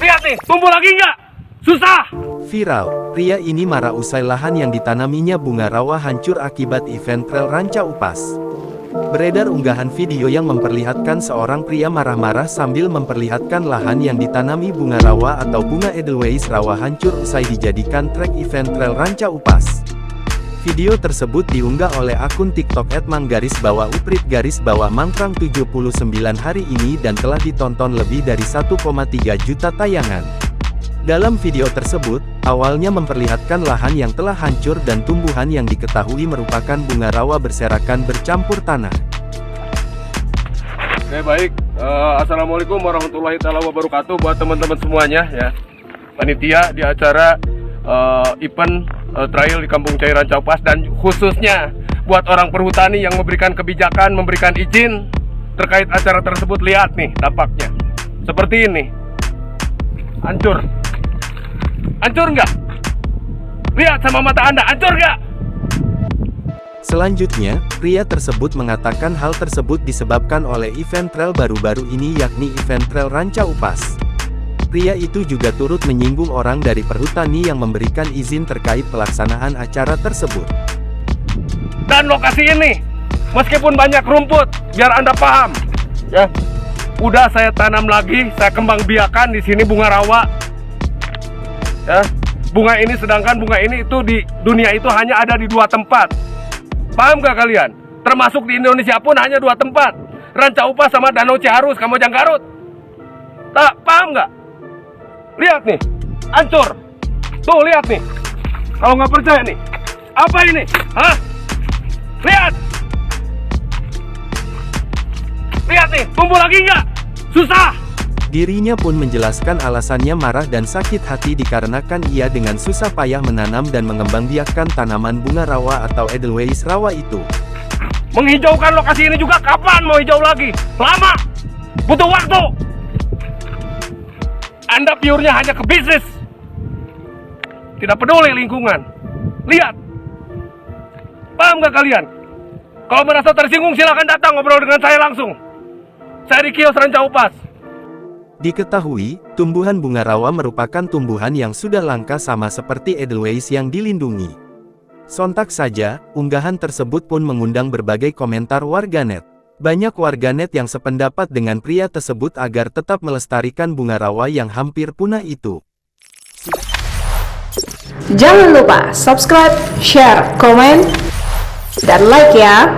Lihat nih, tumbuh lagi nggak? Susah. Viral, pria ini marah usai lahan yang ditanaminya bunga rawa hancur akibat event trail Ranca Upas. Beredar unggahan video yang memperlihatkan seorang pria marah-marah sambil memperlihatkan lahan yang ditanami bunga rawa atau bunga Edelweiss rawa hancur usai dijadikan trek event trail Ranca Upas. Video tersebut diunggah oleh akun TikTok @mang_uprit_mangkrang 79 hari ini dan telah ditonton lebih dari 1,3 juta tayangan. Dalam video tersebut, awalnya memperlihatkan lahan yang telah hancur dan tumbuhan yang diketahui merupakan bunga rawa berserakan bercampur tanah. Oke, baik. Assalamualaikum warahmatullahi wabarakatuh buat teman-teman semuanya ya. Panitia di acara event trail di Kampung Cai Ranca Upas, dan khususnya buat orang perhutani yang memberikan kebijakan, memberikan izin terkait acara tersebut. Lihat nih dampaknya. Seperti ini. Hancur. Hancur nggak? Lihat sama mata Anda, hancur nggak? Selanjutnya, pria tersebut mengatakan hal tersebut disebabkan oleh event trail baru-baru ini, yakni event trail Ranca Upas. Pria itu juga turut menyinggung orang dari perhutani yang memberikan izin terkait pelaksanaan acara tersebut. Dan lokasi ini, meskipun banyak rumput, biar Anda paham, ya, udah saya tanam lagi, saya kembang biakan di sini bunga rawa. Ya, bunga ini, sedangkan bunga ini itu di dunia itu hanya ada di 2 tempat. Paham gak kalian? Termasuk di Indonesia pun hanya 2 tempat, Ranca Upas sama Danau Ciharus, Kamojang Garut. Tak paham gak? Lihat nih, hancur. Tuh lihat nih. Kalau nggak percaya nih, apa ini? Hah? Lihat. Lihat nih, tumbuh lagi nggak? Susah. Dirinya pun menjelaskan alasannya marah dan sakit hati dikarenakan ia dengan susah payah menanam dan mengembangbiakkan tanaman bunga rawa atau Edelweiss rawa itu. Menghijaukan lokasi ini juga kapan mau hijau lagi? Lama. Butuh waktu. Anda purenya hanya ke bisnis. Tidak peduli lingkungan. Lihat. Paham gak kalian? Kalau merasa tersinggung silahkan datang ngobrol dengan saya langsung. Saya di kios Ranca Upas. Diketahui, tumbuhan bunga rawa merupakan tumbuhan yang sudah langka sama seperti Edelweiss yang dilindungi. Sontak saja, unggahan tersebut pun mengundang berbagai komentar warganet. Banyak warganet yang sependapat dengan pria tersebut agar tetap melestarikan bunga rawa yang hampir punah itu. Jangan lupa subscribe, share, komen, dan like ya!